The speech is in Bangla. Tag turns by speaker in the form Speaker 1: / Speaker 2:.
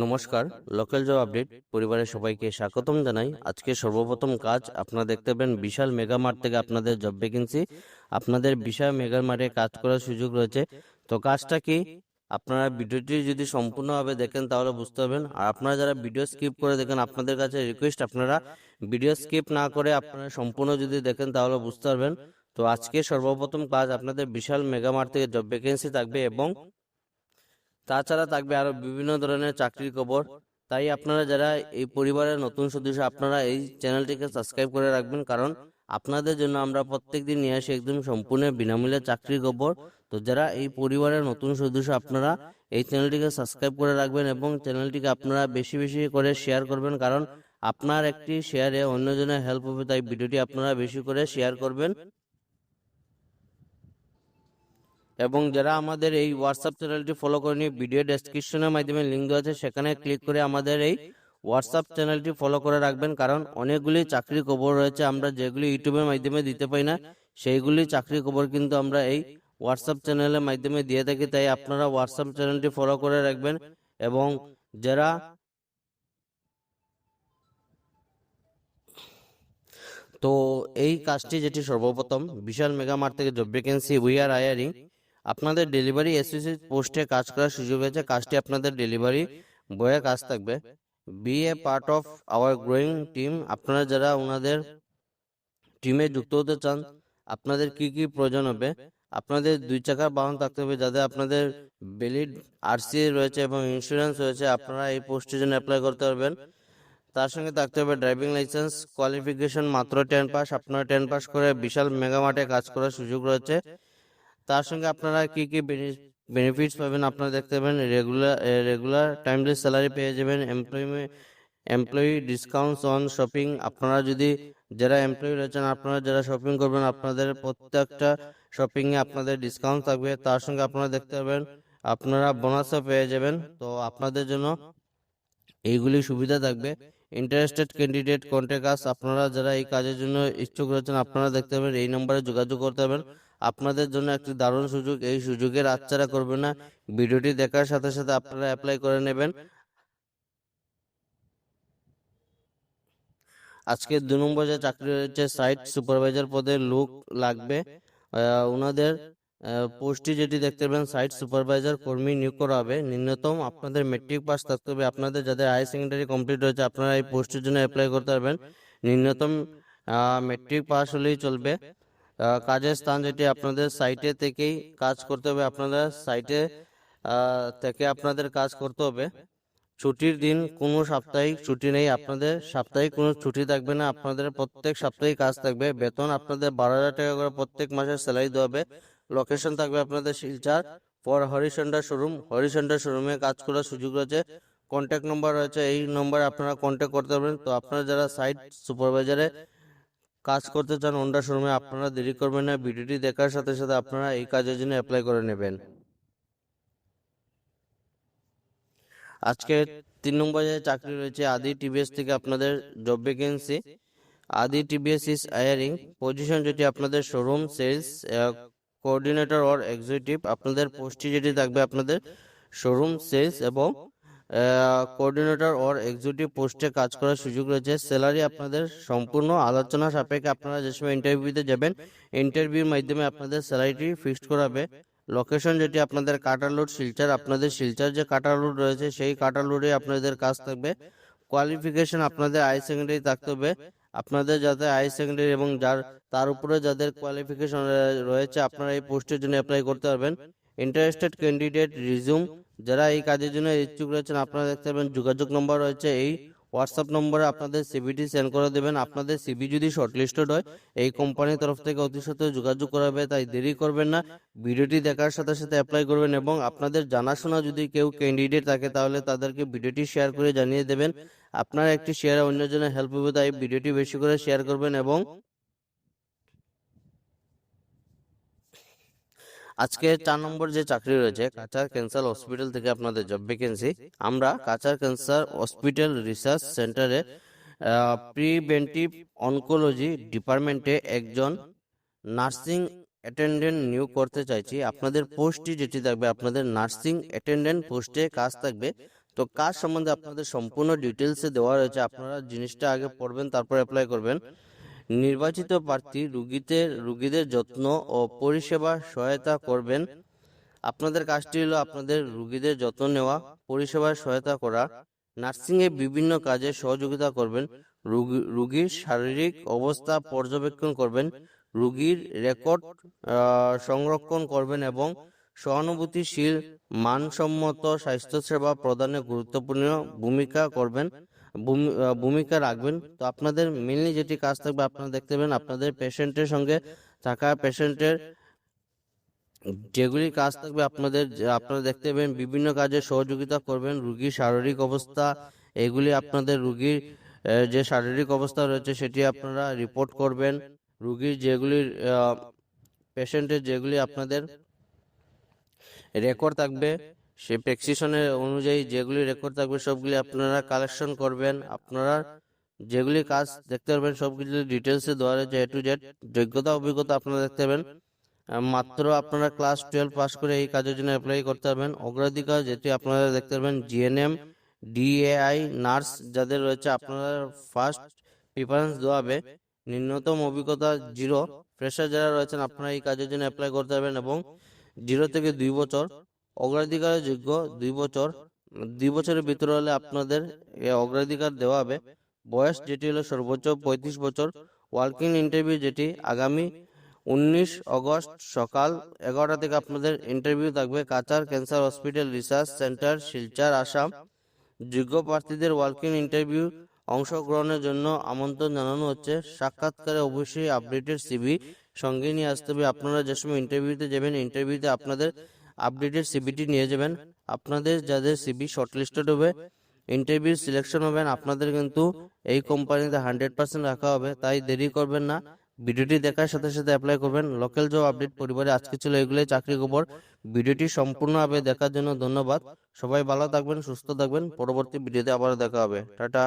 Speaker 1: নমস্কার, লোকাল জব আপডেট পরিবারের সবাইকে স্বাগতম জানাই। আজকে সর্বপ্রথম কাজ আপনারা দেখতে পাবেন বিশাল মেগা মার্ট থেকে আপনাদের জব ভ্যাকেন্সি। আপনাদের বিশাল মেগা মার্টে কাজ করার সুযোগ রয়েছে। তো কাজটা কি, আপনারা ভিডিওটি যদি সম্পূর্ণভাবে দেখেন তাহলে বুঝতে পারবেন। আর আপনারা যারা ভিডিও স্কিপ করে দেখেন, আপনাদের কাছে রিকোয়েস্ট আপনারা ভিডিও স্কিপ না করে আপনারা সম্পূর্ণ যদি দেখেন তাহলে বুঝতে পারবেন। তো আজকে সর্বপ্রথম কাজ আপনাদের বিশাল মেগা মার্ট থেকে জব ভ্যাকেন্সি থাকবে এবং তাছাড়া থাকবে আরো বিভিন্ন ধরনের চাকরির খবর। তাই আপনারা যারা এই পরিবারের নতুন সদস্য, আপনারা এই চ্যানেলটিকে সাবস্ক্রাইব করে রাখবেন, কারণ আপনাদের জন্য আমরা প্রত্যেকদিন নিয়ে আসি একদম সম্পূর্ণ বিনামূল্যে চাকরির খবর। তো যারা এই পরিবারের নতুন সদস্য, আপনারা এই চ্যানেলটিকে সাবস্ক্রাইব করে রাখবেন এবং চ্যানেলটিকে আপনারা বেশি বেশি করে শেয়ার করবেন, কারণ আপনার একটি শেয়ারে অন্যজনের হেল্প হবে। তাই ভিডিওটি আপনারা বেশি করে শেয়ার করবেন। এবং যারা আমাদের এই হোয়াটসঅ্যাপ চ্যানেলটি ফলো করেনি, ভিডিও ডেসক্রিপশনের মাধ্যমে লিঙ্ক দেওয়া আছে, সেখানে ক্লিক করে আমাদের এই হোয়াটসঅ্যাপ চ্যানেলটি ফলো করে রাখবেন, কারণ অনেকগুলি চাকরি খবর রয়েছে আমরা যেগুলি ইউটিউবের মাধ্যমে দিতে পাই না, সেইগুলি চাকরি খবর কিন্তু আমরা এই হোয়াটসঅ্যাপ চ্যানেলের মাধ্যমে দিয়ে থাকি। তাই আপনারা হোয়াটসঅ্যাপ চ্যানেলটি ফলো করে রাখবেন। এবং যারা তো এই কাজটি যেটি সর্বপ্রথম বিশাল মেগা মার্ট থেকে job vacancy we are hiring, আপনাদের ডেলিভারি অ্যাসোসিয়েট পোস্টে কাজ করার সুযোগ আছে। কাজটি আপনাদের ডেলিভারি বয়ে কাজ থাকবে। Be a part of our growing team, আপনারা যারা ওনাদের টিমে যুক্ত হতে চান, আপনাদের কি কি প্রয়োজন হবে? আপনাদের 2 চাকার বাহন থাকতে হবে, যাদের আপনাদের ভ্যালিড আরসি রয়েছে এবং ইন্স্যুরেন্স রয়েছে, আপনারা এই পোস্টের জন্য অ্যাপ্লাই করতে পারবেন। তার সঙ্গে থাকতে হবে ড্রাইভিং লাইসেন্স, কোয়ালিফিকেশন মাত্র 10 পাস। আপনারা 10 পাস করে বিশাল মেগা মার্টে কাজ করার সুযোগ রয়েছে। তার সঙ্গে আপনারা কি কি বেনিফিটস পাবেন আপনারা দেখতে পাবেন। রেগুলার টাইমলেস স্যালারি পেয়ে যাবেন, এমপ্লয়ি ডিসকাউন্টস অন শপিং। আপনারা যদি যারা এমপ্লয়ি রয়েছেন, আপনারা যারা শপিং করবেন, আপনাদের প্রত্যেকটা শপিং এ আপনাদের ডিসকাউন্ট থাকবে। তার সঙ্গে আপনারা দেখতে পাবেন আপনারা বোনাসও পেয়ে যাবেন। তো আপনাদের জন্য এইগুলি সুবিধা থাকবে। ইন্টারেস্টেড ক্যান্ডিডেট কন্ট্যাক্ট আস, আপনারা যারা এই কাজের জন্য ইচ্ছুক রয়েছেন, আপনারা দেখতে পাবেন এই নম্বরে যোগাযোগ করতে পারবেন। আপনাদের জন্য একটি দারুণ সুযোগ, এই সুযোগের হাতছাড়া করবেন না। ভিডিওটি দেখার সাথে সাথে আপনারা অ্যাপ্লাই করে নেবেন। আজকে 2 নম্বর যে চাকরি রয়েছে, সাইট সুপারভাইজার পদে লোক লাগবে। ওনাদের পোস্টটি যেটি দেখতে পাবেন, সাইট সুপারভাইজার কর্মী নিয়োগ করা হবে। ন্যূনতম আপনাদের মেট্রিক পাস থাকতে হবে। আপনাদের যাদের হায়ার সেকেন্ডারি কমপ্লিট রয়েছে, আপনারা এই পোস্টের জন্য অ্যাপ্লাই করতে পারবেন। ন্যূনতম মেট্রিক পাস হলেই চলবে। কাজের স্থান যেটি আপনাদের সাইটে থেকেই কাজ করতে হবে, আপনাদের সাইটে থেকে আপনাদের কাজ করতে হবে। ছুটির দিন কোনো সাপ্তাহিক ছুটি নেই, আপনাদের সাপ্তাহিক কোনো ছুটি থাকবে না, আপনাদের প্রত্যেক সপ্তাহে কাজ থাকবে। বেতন আপনাদের 12,000 টাকা করে প্রত্যেক মাসে স্যালারি দেওয়া হবে। লোকেশন থাকবে আপনাদের শিলচর ফর হরিশন্ডা শোরুম। হরিশন্ডা শোরুমে কাজ করার সুযোগ রয়েছে। কন্ট্যাক্ট নম্বর রয়েছে, এই নম্বরে আপনারা কন্ট্যাক্ট করতে পারবেন। তো আপনারা যারা সাইট সুপারভাইজারে কাজ করতে চান হন্ডা শোরুমে, আপনারা দেরি করবেন না, ভিডিওটি দেখার সাথে সাথে আপনারা এই কাজের জন্য অ্যাপ্লাই করে নেবেন। আজকে 3 নম্বর যে চাকরি রয়েছে, আদি টিভিএস থেকে আপনাদের job vacancy. Adi TVS is hiring position যেটি আপনাদের showroom sales coordinator or executive. আপনাদের পোস্টটি যেটি থাকবে আপনাদের শোরুম সেলস এবং কোঅর্ডিনেটর অর এক্সিকিউটিভ পোস্টে কাজ করার সুযোগ রয়েছে। স্যালারি আপনাদের সম্পূর্ণ আলোচনা সাপেক্ষে, আপনারা যে সময় ইন্টারভিউতে যাবেন, ইন্টারভিউর মাধ্যমে আপনাদের স্যালারিটি ফিক্সড করাবে। লোকেশন যেটি আপনাদের কাটালুড শিলচর, আপনাদের শিলচর যে কাটালুড রয়েছে সেই কাটালুডে আপনাদের কাজ থাকবে। কোয়ালিফিকেশন আপনাদের হাই সেকেন্ডারি থাকতে হবে। আপনাদের যাতে হাই সেকেন্ডারি এবং তার উপরে যাদের কোয়ালিফিকেশন রয়েছে, আপনারা এই পোস্টের জন্য অ্যাপ্লাই করতে পারবেন। ইন্টারেস্টেড ক্যান্ডিডেট রিজিউম, যারা এই কাজের জন্য ইচ্ছুক রয়েছেন, আপনারা দেখতে পাবেন যোগাযোগ নম্বর রয়েছে, এই হোয়াটসঅ্যাপ নম্বরে আপনাদের সিভিটি সেন্ড করে দেবেন। আপনাদের সিভি যদি শর্টলিস্টেড হয়, এই কোম্পানির তরফ থেকে অতি সত্ত্বর যোগাযোগ করাবে। তাই দেরি করবেন না, ভিডিওটি দেখার সাথে সাথে অ্যাপ্লাই করবেন। এবং আপনাদের জানাশোনা যদি কেউ ক্যান্ডিডেট থাকে, তাহলে তাদেরকে ভিডিওটি শেয়ার করে জানিয়ে দেবেন। আপনার একটি শেয়ারে অন্যজনের হেল্প হবে, তাই ভিডিওটি বেশি করে শেয়ার করবেন। এবং আজকে 4 নম্বর যে চাকরি রয়েছে, কাচার ক্যান্সার হসপিটাল থেকে আপনাদের জব ভ্যাকেন্সি। আমরা কাচার ক্যান্সার হসপিটাল রিসার্চ সেন্টারে প্রিভেন্টিভ অনকোলজি ডিপার্টমেন্টে একজন নার্সিং অ্যাটেন্ডেন্ট নিয়োগ করতে চাইছি। আপনাদের পোস্টটি যেটি থাকবে, আপনাদের নার্সিং অ্যাটেন্ডেন্ট পোস্টে কাজ থাকবে। তো কাজ সম্বন্ধে আপনাদের সম্পূর্ণ ডিটেলসে দেওয়া রয়েছে, আপনারা জিনিসটা আগে পড়বেন তারপর অ্যাপ্লাই করবেন। নির্বাচিত প্রার্থী রুগীদের যত্ন ও পরিষেবা সহায়তা করবেন। আপনাদের কাজটি হলো আপনাদের রুগীদের যত্ন নেওয়া, পরিষেবার সহায়তা করা, নার্সিংয়ে বিভিন্ন কাজে সহযোগিতা করবেন, রুগীর শারীরিক অবস্থা পর্যবেক্ষণ করবেন, রুগীর রেকর্ড সংরক্ষণ করবেন এবং সহানুভূতিশীল মানসম্মত স্বাস্থ্যসেবা প্রদানে গুরুত্বপূর্ণ ভূমিকা রাখবেন। তো আপনাদের মেনলি যেটি কাজ থাকবে, আপনারা দেখতে পাবেন আপনাদের পেশেন্টের সঙ্গে থাকা, পেশেন্টের যেগুলি কাজ থাকবে আপনারা দেখতে পাবেন বিভিন্ন কাজে সহযোগিতা করবেন, রুগীর শারীরিক অবস্থা, এগুলি আপনাদের রুগীর যে শারীরিক অবস্থা রয়েছে সেটি আপনারা রিপোর্ট করবেন। রুগীর পেশেন্টের যেগুলি আপনাদের রেকর্ড থাকবে, সে প্রেসক্রিপশনের অনুযায়ী যেগুলি রেকর্ড থাকবে সবগুলি আপনারা কালেকশন করবেন। আপনারা যেগুলি কাজ দেখতে পারবেন সবগুলি ডিটেলসে দেওয়া রয়েছে, A to Z। যোগ্যতা অভিজ্ঞতা আপনারা দেখতে পাবেন মাত্র আপনারা ক্লাস 12 পাস করে এই কাজের জন্য অ্যাপ্লাই করতে পারবেন। অগ্রাধিকার যেটি আপনারা দেখতে পারবেন জিএনএম, ডিএআই, নার্স যাদের রয়েছে আপনারা ফার্স্ট প্রিফারেন্স দেওয়া হবে। ন্যূনতম অভিজ্ঞতা 0, ফ্রেশার যারা রয়েছেন আপনারা এই কাজের জন্য অ্যাপ্লাই করতে পারবেন এবং 0 থেকে 2 বছর। অগ্রাধিকারের যোগ্য 2 বছরের ভিতরে হলে আপনাদের অগ্রাধিকার দেওয়া হবে। বয়স যেটি হলো সর্বোচ্চ 35 বছর। ওয়ার্কিং ইন্টারভিউ যেটি আগামী 19 আগস্ট সকাল 11টা থেকে আপনাদের ইন্টারভিউ থাকবে। কাচার cancer hospital research centre, Silchar, Assam. যোগ্য প্রার্থীদের ওয়ার্কিং ইন্টারভিউ অংশগ্রহণের জন্য আমন্ত্রণ জানানো হচ্ছে। সাক্ষাৎকারে অবশ্যই আপডেটেড সিভি সঙ্গে নিয়ে আসতে হবে। আপনারা যে সময় ইন্টারভিউতে যাবেন, ইন্টারভিউতে আপনাদের আপডেটেড সিভিটি নিয়ে যাবেন। আপনাদের যাদের সিভি শর্টলিস্টেড হবে, ইন্টারভিউ সিলেকশন হবেন, আপনাদের কিন্তু এই কোম্পানিতে 100% রাখা হবে। তাই দেরি করবেন না, ভিডিওটি দেখার সাথে সাথে অ্যাপ্লাই করবেন। লোকাল জব আপডেট পরিবারে আজকে ছিল এগুলোই চাকরি খবর। ভিডিওটি সম্পূর্ণভাবে দেখার জন্য ধন্যবাদ। সবাই ভালো থাকবেন, সুস্থ থাকবেন। পরবর্তী ভিডিওতে আবার দেখা হবে। টাটা।